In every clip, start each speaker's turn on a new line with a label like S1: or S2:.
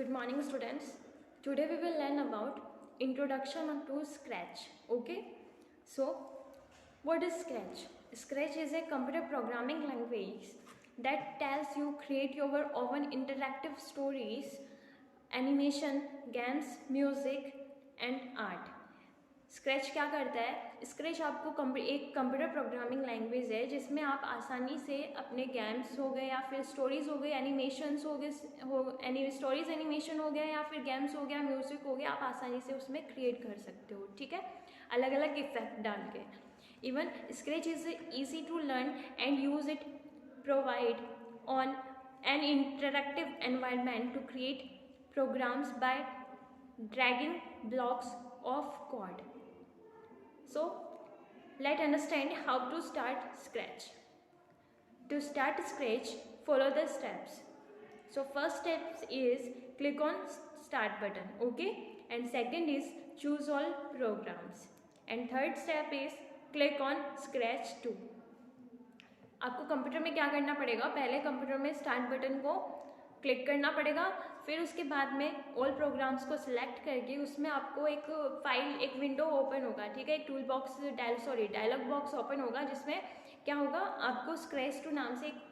S1: Good morning, students. Today we will learn about introduction to Scratch. Okay. So, what is Scratch? Scratch is a computer programming language that tells you create your own interactive stories, animation, games, music, and art. Scratch क्या करता है? Scratch आपको एक computer programming language है जिसमें आप आसानी से अपने गेम्स हो गए या फिर स्टोरीज हो गए, एनिमेशंस हो गए, स्टोरीज एनिमेशन हो गया या फिर गेम्स हो गया, म्यूजिक हो गया, आप आसानी से उसमें क्रिएट कर सकते हो. ठीक है, अलग अलग इफेक्ट डाल के. Even scratch is easy to learn and use it provide on an interactive environment to create programs by dragging blocks of code. So let's understand how to start Scratch. To start Scratch, follow the steps. So first step is click on start button, okay, and second is choose all programs, and third step is click on Scratch 2. आपको computer में क्या करना पड़ेगा? पहले computer में start button को click करना पड़ेगा, फिर उसके बाद में ऑल प्रोग्राम्स को सिलेक्ट करके उसमें आपको एक फाइल, एक विंडो ओपन होगा. ठीक है, एक tool box dialogue box open होगा जिसमें क्या होगा, आपको स्क्रैच 2 नाम से एक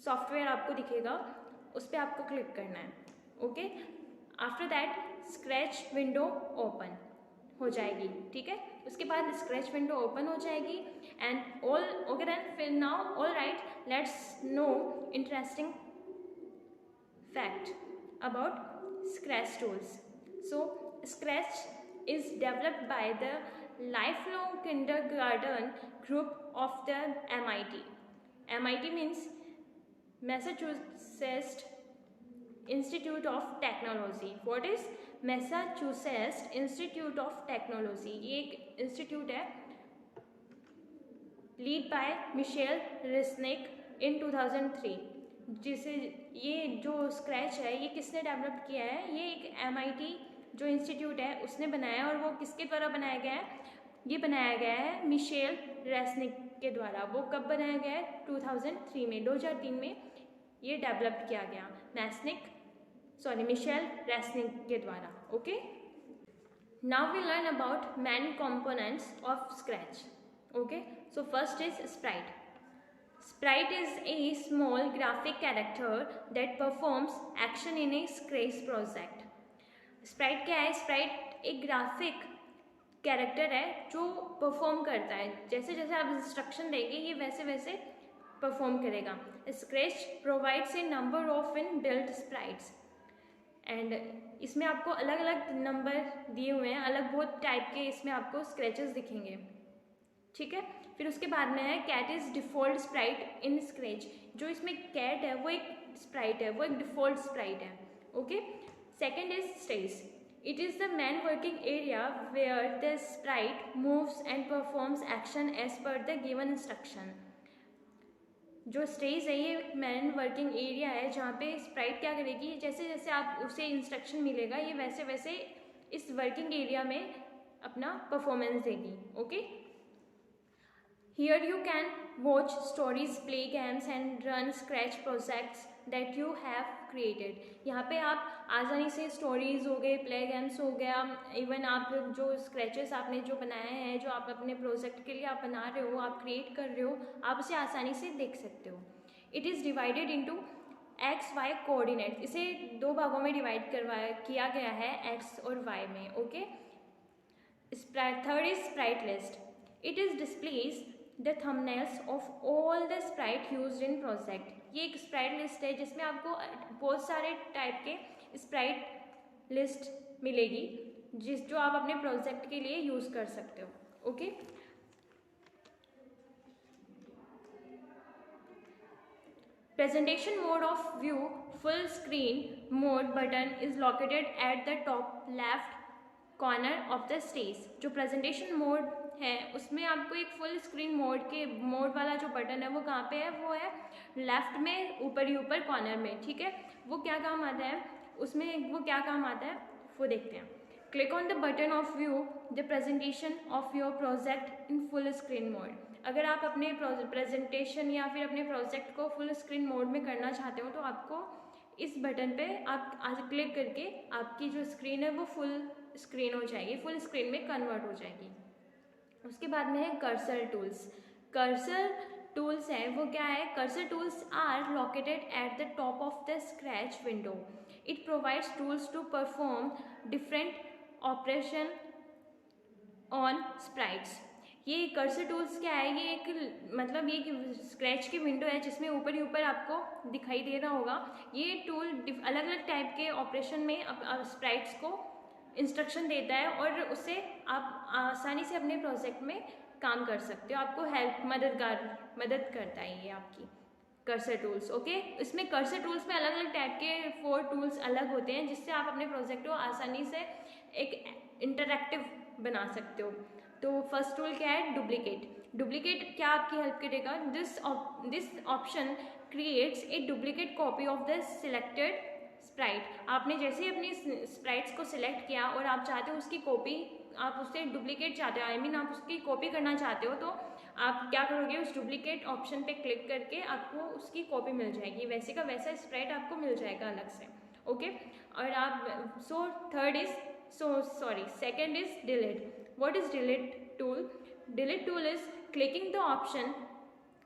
S1: सॉफ्टवेयर आपको दिखेगा, उस पर आपको क्लिक करना है. Okay, after that scratch window open हो जाएगी. ठीक है, उसके बाद स्क्रैच विंडो ओपन हो जाएगी एंड ऑल ओके. देन फिर now all right, let's no interesting fact about Scratch tools. So Scratch is developed by the lifelong kindergarten group of the MIT. MIT means Massachusetts Institute of Technology. What is Massachusetts Institute of Technology? ये एक institute है, lead by Michel Resnick इन 2003. जिसे ये जो scratch है ये किसने develop किया है? ये एक MIT जो इंस्टीट्यूट है उसने बनाया है. और वो किसके द्वारा बनाया गया है? ये बनाया गया है मिशेल रेस्निक के द्वारा. वो कब बनाया गया है? 2003 में ये डेवलप किया गया मिशेल रेस्निक के द्वारा. Okay, now we learn about main components of scratch. Okay, so first is sprite. Sprite is a small graphic character that performs action in a Scratch project. Sprite क्या है? Sprite एक graphic character है जो perform करता है. जैसे जैसे आप इंस्ट्रक्शन देंगे ये वैसे वैसे परफॉर्म करेगा. Scratch provides a number of inbuilt sprites and इसमें आपको अलग अलग नंबर दिए हुए हैं, अलग बहुत टाइप के इसमें आपको स्क्रैचेस दिखेंगे. ठीक है, फिर उसके बाद में है cat is default sprite in scratch. जो इसमें कैट है वो एक स्प्राइट है, वो एक डिफॉल्ट स्प्राइट है. Okay, second is stage. It is the main working area where the sprite moves and performs action as per the given instruction. जो स्टेज है ये मेन वर्किंग एरिया है जहाँ पे स्प्राइट क्या करेगी, जैसे जैसे आप उसे इंस्ट्रक्शन मिलेगा ये वैसे वैसे इस वर्किंग एरिया में अपना परफॉर्मेंस देगी. Okay, here you can watch stories, play games and run Scratch projects that you have created. यहाँ पे आप आसानी से स्टोरीज हो गए, प्ले गेम्स हो गया, इवन आप जो स्क्रैचेस आपने जो बनाए हैं, जो आप अपने प्रोजेक्ट के लिए आप बना रहे हो, आप क्रिएट कर रहे हो, आप उसे आसानी से देख सकते हो. It is divided into XY coordinate. इसे 2 भागों में डिवाइड किया गया है, X और Y में. Okay, third is Sprite list. It is displays the thumbnails of all the Sprite used in project. ये एक स्प्राइट लिस्ट है जिसमें आपको बहुत सारे टाइप के स्प्राइट लिस्ट मिलेगी जो आप अपने प्रोजेक्ट के लिए यूज कर सकते हो. Okay, presentation mode of view full screen mode button is located at the top left corner of the stage. जो प्रेजेंटेशन मोड है उसमें आपको एक फुल स्क्रीन मोड वाला जो बटन है वो कहाँ पे है? वो है लेफ्ट में ऊपर ही ऊपर कॉर्नर में. ठीक है, वो क्या काम आता है उसमें, वो क्या काम आता है वो देखते हैं. Click on the button of view the presentation of your project in full screen mode. अगर आप अपने प्रेजेंटेशन या फिर अपने प्रोजेक्ट को फुल स्क्रीन मोड में करना चाहते हो तो आपको इस बटन पे आप आज क्लिक करके आपकी जो स्क्रीन है वो फुल स्क्रीन हो जाएगी, फुल स्क्रीन में कन्वर्ट हो जाएगी। उसके बाद में है कर्सर टूल्स। कर्सर टूल्स है वो क्या है, cursor tools are located at the top of the scratch window. It provides tools to perform different operation on sprites. ये कर्सर टूल्स क्या है, ये एक मतलब ये स्क्रैच की विंडो है जिसमें ऊपर ही ऊपर आपको दिखाई दे रहा होगा। ये टूल अलग अलग टाइप के ऑपरेशन में स्प्राइट्स को इंस्ट्रक्शन देता है और उससे आप आसानी से अपने प्रोजेक्ट में काम कर सकते हो। आपको मदद करता है ये आपकी कर्सर टूल्स। ओके, इसमें कर्सर टूल्स में अलग अलग टाइप के 4 टूल्स अलग होते हैं जिससे आप अपने प्रोजेक्ट को आसानी से एक इंटरैक्टिव बना सकते हो। तो फर्स्ट टूल क्या है, डुप्लीकेट। डुप्लीकेट क्या आपकी हेल्प करेगा, this option creates a duplicate copy of the selected Sprite. आपने जैसे ही अपनी स्प्राइट्स को सिलेक्ट किया और आप चाहते हो उसकी कॉपी, आप उससे डुप्लीकेट चाहते हो, आई मीन आप उसकी कॉपी करना चाहते हो, तो आप क्या करोगे, उस डुप्लीकेट ऑप्शन पे क्लिक करके आपको उसकी कॉपी मिल जाएगी, वैसे का वैसा स्प्राइट आपको मिल जाएगा अलग से। ओके, और आप second is delete. What is delete tool? Delete tool is clicking the option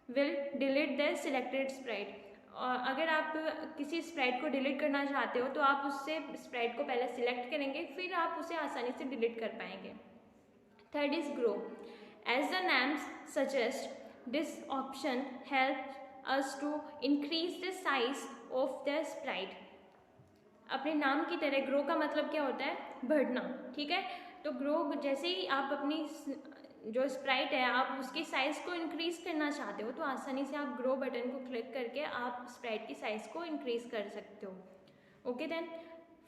S1: will delete the selected sprite. अगर आप किसी स्प्राइट को डिलीट करना चाहते हो तो आप उससे स्प्राइट को पहले सिलेक्ट करेंगे, फिर आप उसे आसानी से डिलीट कर पाएंगे। Third is grow. As the names suggest, this option help us to increase the size of the sprite. अपने नाम की तरह ग्रो का मतलब क्या होता है, बढ़ना, ठीक है। तो ग्रो जैसे ही आप अपनी जो स्प्राइट है आप उसकी साइज़ को इंक्रीज करना चाहते हो तो आसानी से आप ग्रो बटन को क्लिक करके आप स्प्राइट की साइज़ को इंक्रीज कर सकते हो। Okay then,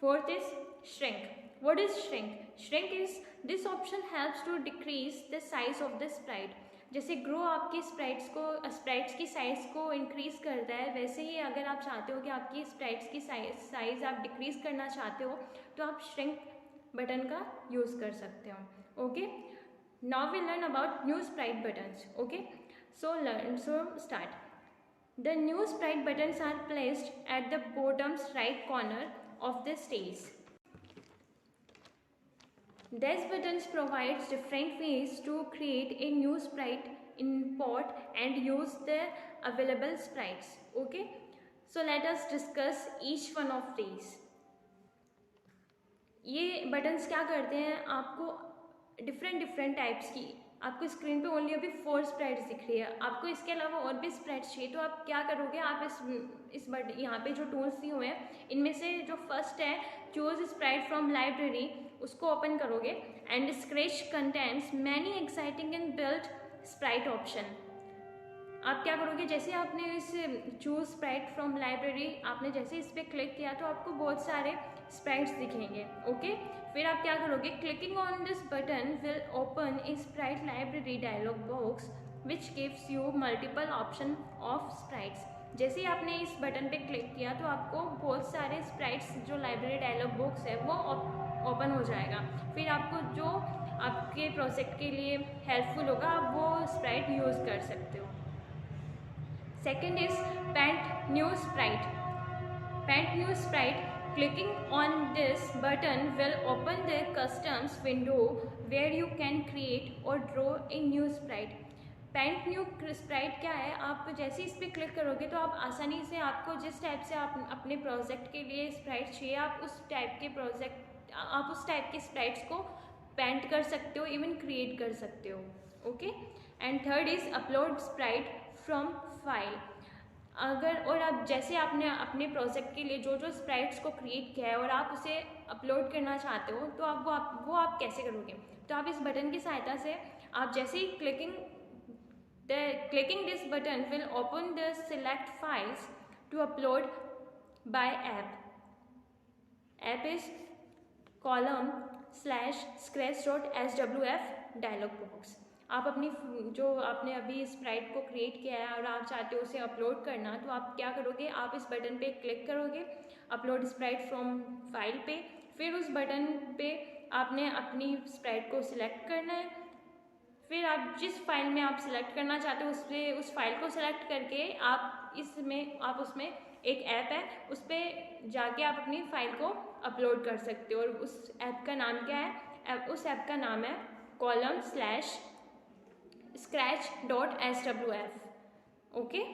S1: fourth is shrink. What is shrink? Shrink is this option helps to decrease the size of the sprite. जैसे ग्रो आपकी स्प्राइट्स की साइज़ को इंक्रीज करता है, वैसे ही अगर आप चाहते हो कि आपकी स्प्राइट्स की साइज़ आप डिक्रीज करना चाहते हो तो आप श्रिंक बटन का यूज़ कर सकते हो। Okay, now we learn about new sprite buttons. Okay, so start. The new sprite buttons are placed at the bottoms right corner of the stage. These buttons provides different ways to create a new sprite, import and use the available sprites. Okay, so let us discuss each one of these. ये buttons क्या करते हैं, आपको different types की, आपको screen पे only अभी 4 sprites दिख रही है, आपको इसके अलावा और भी स्प्राइट्स चाहिए तो आप क्या करोगे, आप यहाँ पे जो टूल्स दिए हुए हैं इनमें से जो फर्स्ट है चूज स्प्राइट फ्रॉम लाइब्रेरी, उसको ओपन करोगे and scratch contents many exciting and built Sprite option. आप क्या करोगे, जैसे आपने इस चूज स्प्राइट फ्रॉम लाइब्रेरी आपने जैसे इस पर क्लिक किया तो आपको बहुत सारे स्प्राइट्स दिखेंगे। ओके, फिर आप क्या करोगे, clicking on this button will open a sprite library dialogue box which gives you multiple option of sprites. जैसे ही आपने इस बटन पे क्लिक किया तो आपको बहुत सारे स्प्राइट्स जो लाइब्रेरी डायलॉग बॉक्स है वो ओपन हो जाएगा, फिर आपको जो आपके प्रोजेक्ट के लिए हेल्पफुल होगा आप वो स्प्राइट यूज़ कर सकते हो। Second is Paint New Sprite. Paint New Sprite. Clicking on this button will open the customs window where you can create or draw a new sprite. Paint New Sprite क्या है, आप जैसे इस पर click करोगे तो आप आसानी से आपको जिस टाइप से आप अपने प्रोजेक्ट के लिए स्प्राइट चाहिए आप उस टाइप के स्प्राइट्स को पेंट कर सकते हो, इवन क्रिएट कर सकते हो। Okay, and third is upload Sprite from file. अगर और आप जैसे आपने अपने प्रोजेक्ट के लिए जो जो स्प्राइट्स को क्रिएट किया है और आप उसे अपलोड करना चाहते हो तो वो आप कैसे करोगे, तो आप इस बटन की सहायता से आप जैसे ही clicking this button will open the select files to upload by app is column/scratch.swf dialog box. आप अपनी जो आपने अभी स्प्राइट को क्रिएट किया है और आप चाहते हो उसे अपलोड करना तो आप क्या करोगे, आप इस बटन पे क्लिक करोगे अपलोड स्प्राइट फ्रॉम फाइल पे, फिर उस बटन पे आपने अपनी स्प्राइट को सिलेक्ट करना है, फिर आप जिस फाइल में आप सिलेक्ट करना चाहते हो उस फाइल को सिलेक्ट करके आप उसमें एक ऐप है, उस पर जाके आप अपनी फाइल को अपलोड कर सकते हो। और उस ऐप का नाम क्या है? उस ऐप का नाम है column/scratch.swf, okay,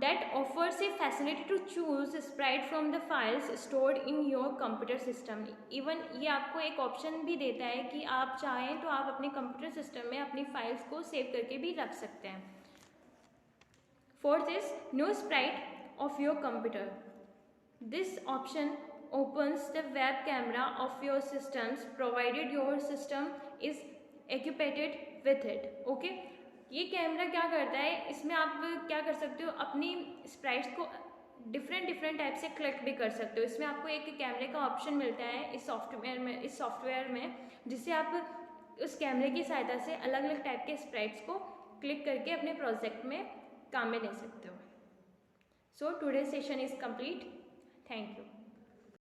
S1: that offers a facility to choose sprite from the files stored in your computer system. Even ये आपको एक ऑप्शन भी देता है कि आप चाहें तो आप अपने कंप्यूटर सिस्टम में अपनी फाइल्स को सेव करके भी रख सकते हैं। Fourth is no sprite of your computer. This option opens the web camera of your systems provided your system is equipped with it. Okay? ये कैमरा क्या करता है, इसमें आप क्या कर सकते हो, अपनी स्प्राइट्स को डिफरेंट टाइप से कलेक्ट भी कर सकते हो। इसमें आपको एक कैमरे का ऑप्शन मिलता है इस सॉफ्टवेयर में जिससे आप उस कैमरे की सहायता से अलग अलग टाइप के स्प्राइट्स को क्लिक करके अपने प्रोजेक्ट में काम में ले सकते हो। So today session is complete. Thank you.